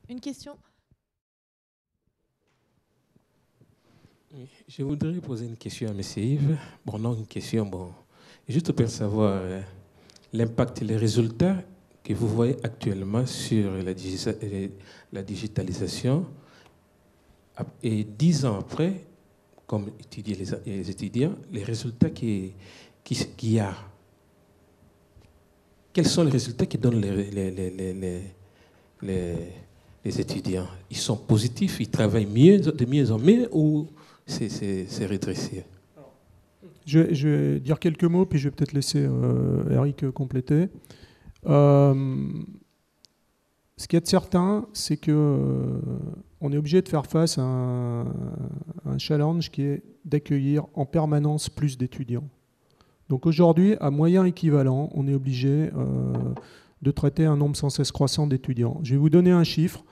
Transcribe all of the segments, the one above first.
Une question? Oui, je voudrais poser une question à M. Yves. Bon, non, une question, bon, juste pour savoir l'impact et les résultats que vous voyez actuellement sur la digitalisation et 10 ans après, comme étudier les étudiants, les résultats qu'il y a. Quels sont les résultats qui donnent les étudiants? Ils sont positifs, ils travaillent mieux, de mieux en mieux, ou c'est rétréci? Je vais dire quelques mots, puis je vais peut-être laisser Eric compléter. Ce qu'il y a de certain, c'est que on est obligé de faire face à un challenge qui est d'accueillir en permanence plus d'étudiants. Donc aujourd'hui, à moyen équivalent, on est obligé de traiter un nombre sans cesse croissant d'étudiants. Je vais vous donner un chiffre.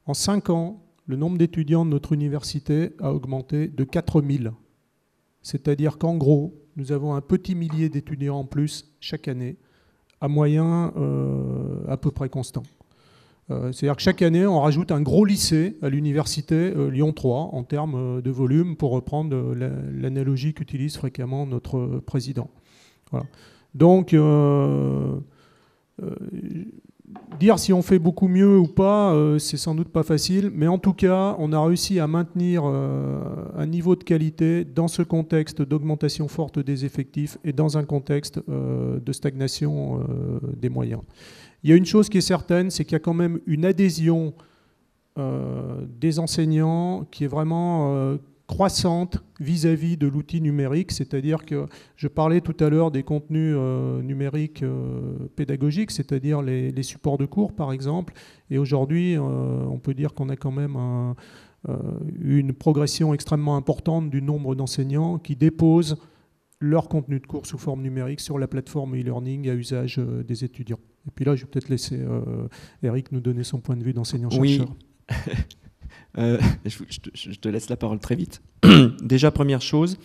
En 5 ans, le nombre d'étudiants de notre université a augmenté de 4000. C'est-à-dire qu'en gros, nous avons un petit millier d'étudiants en plus chaque année, à moyen à peu près constant. C'est-à-dire que chaque année, on rajoute un gros lycée à l'université Lyon 3 en termes de volume, pour reprendre l'analogie qu'utilise fréquemment notre président. Voilà. Donc, dire si on fait beaucoup mieux ou pas, c'est sans doute pas facile, mais en tout cas, on a réussi à maintenir un niveau de qualité dans ce contexte d'augmentation forte des effectifs et dans un contexte de stagnation des moyens. Il y a une chose qui est certaine, c'est qu'il y a quand même une adhésion des enseignants qui est vraiment croissante vis-à-vis de l'outil numérique, c'est-à-dire que je parlais tout à l'heure des contenus numériques pédagogiques, c'est-à-dire les supports de cours par exemple, et aujourd'hui on peut dire qu'on a quand même une progression extrêmement importante du nombre d'enseignants qui déposent leur contenu de cours sous forme numérique sur la plateforme e-learning à usage des étudiants. Et puis là, je vais peut-être laisser Eric nous donner son point de vue d'enseignant-chercheur. Oui. Je te laisse la parole très vite. Déjà, première chose,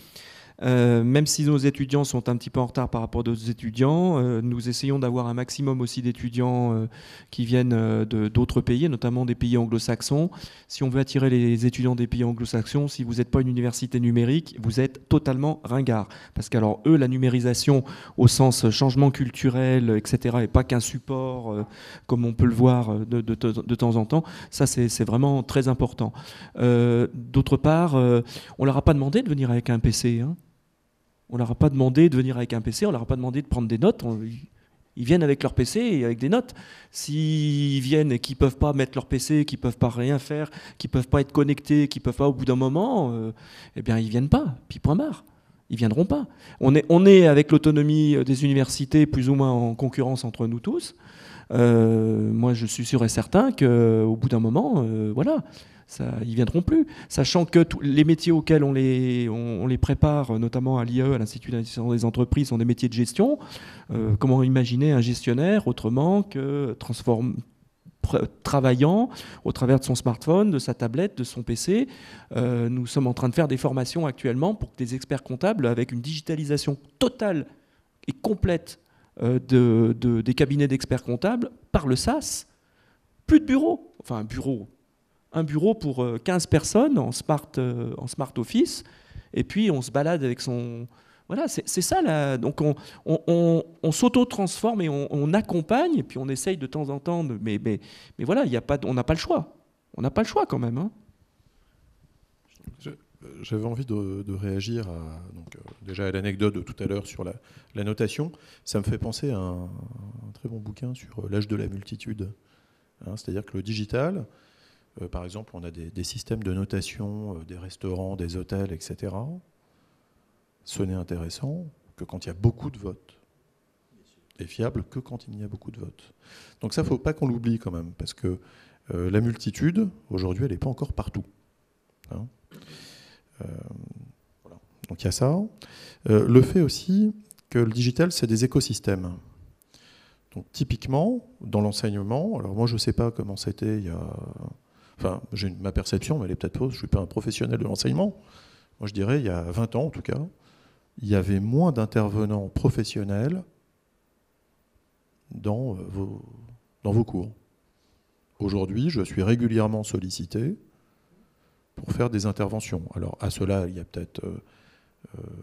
même si nos étudiants sont un petit peu en retard par rapport à d'autres étudiants, nous essayons d'avoir un maximum aussi d'étudiants qui viennent d'autres pays, notamment des pays anglo-saxons. Si on veut attirer les étudiants des pays anglo-saxons, si vous n'êtes pas une université numérique, vous êtes totalement ringard. Parce qu'alors, eux, la numérisation au sens changement culturel, etc., et pas qu'un support, comme on peut le voir de temps en temps, ça, c'est vraiment très important. D'autre part, on leur a pas demandé de venir avec un PC, hein. On leur a pas demandé de venir avec un PC, on leur a pas demandé de prendre des notes. Ils viennent avec leur PC et avec des notes. S'ils viennent et qu'ils peuvent pas mettre leur PC, qu'ils peuvent pas rien faire, qu'ils peuvent pas être connectés, qu'ils peuvent pas au bout d'un moment, eh bien ils viennent pas. Puis point barre. Ils viendront pas. On est avec l'autonomie des universités plus ou moins en concurrence entre nous tous. Moi, je suis sûr et certain qu'au bout d'un moment, voilà. Ça, ils ne viendront plus, sachant que les métiers auxquels on les prépare, notamment à l'IAE, à l'Institut d'investissement des entreprises, sont des métiers de gestion. Comment imaginer un gestionnaire autrement que travaillant au travers de son smartphone, de sa tablette, de son PC. Nous sommes en train de faire des formations actuellement pour que des experts comptables, avec une digitalisation totale et complète des cabinets d'experts comptables, par le SaaS, plus de bureau, enfin un bureau pour 15 personnes en smart office, et puis on se balade avec son... Voilà, c'est ça, là. Donc on s'auto-transforme et on accompagne, et puis on essaye de temps en temps, mais voilà, on n'a pas le choix. On n'a pas le choix quand même, hein. J'avais envie de réagir déjà à l'anecdote de tout à l'heure sur la notation. Ça me fait penser à un très bon bouquin sur l'âge de la multitude. Hein, c'est-à-dire que le digital... par exemple, on a des systèmes de notation des restaurants, des hôtels, etc. Ce n'est intéressant que quand il y a beaucoup de votes. Et fiable que quand il y a beaucoup de votes. Donc ça, il ne faut pas qu'on l'oublie quand même, parce que la multitude, aujourd'hui, elle n'est pas encore partout. Hein, voilà. Donc il y a ça. Le fait aussi que le digital, c'est des écosystèmes. Donc typiquement, dans l'enseignement, alors moi je ne sais pas comment c'était il y a... Enfin, j'ai ma perception, mais elle est peut-être fausse, je ne suis pas un professionnel de l'enseignement. Moi, je dirais, il y a 20 ans, en tout cas, il y avait moins d'intervenants professionnels dans vos cours. aujourd'hui, je suis régulièrement sollicité pour faire des interventions. Alors à cela, il y a peut-être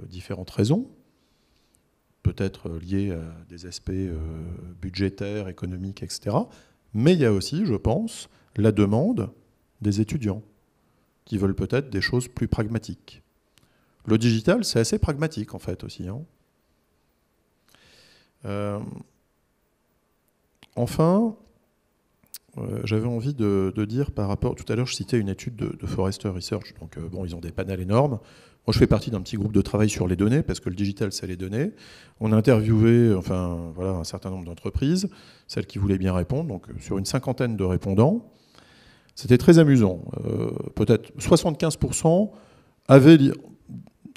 différentes raisons, peut-être liées à des aspects budgétaires, économiques, etc. Mais il y a aussi, je pense, la demande des étudiants qui veulent peut-être des choses plus pragmatiques. Le digital, c'est assez pragmatique en fait aussi. Enfin, j'avais envie de dire par rapport... Tout à l'heure, je citais une étude de Forrester Research. Donc, bon, ils ont des panels énormes. Moi, je fais partie d'un petit groupe de travail sur les données, parce que le digital, c'est les données. On a interviewé voilà, un certain nombre d'entreprises, celles qui voulaient bien répondre, donc sur une 50aine de répondants. C'était très amusant. Peut-être 75% avaient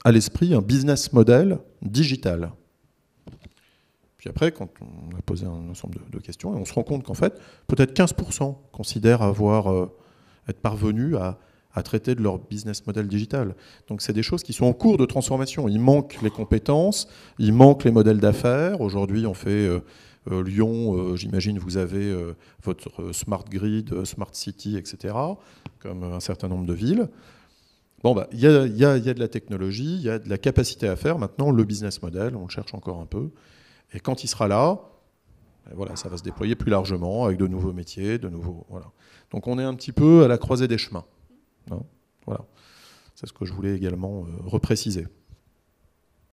à l'esprit un business model digital. Puis après, quand on a posé un ensemble de questions, on se rend compte qu'en fait, peut-être 15% considèrent être parvenus à traiter de leur business model digital. Donc c'est des choses qui sont en cours de transformation. Il manque les compétences, il manque les modèles d'affaires. Aujourd'hui, on fait Lyon, j'imagine vous avez votre smart grid, smart city, etc., comme un certain nombre de villes. Bon, bah, y a de la technologie, il y a de la capacité à faire. Maintenant, le business model, on le cherche encore un peu. Et quand il sera là, voilà, ça va se déployer plus largement avec de nouveaux métiers, voilà. Donc on est un petit peu à la croisée des chemins. Voilà. C'est ce que je voulais également repréciser.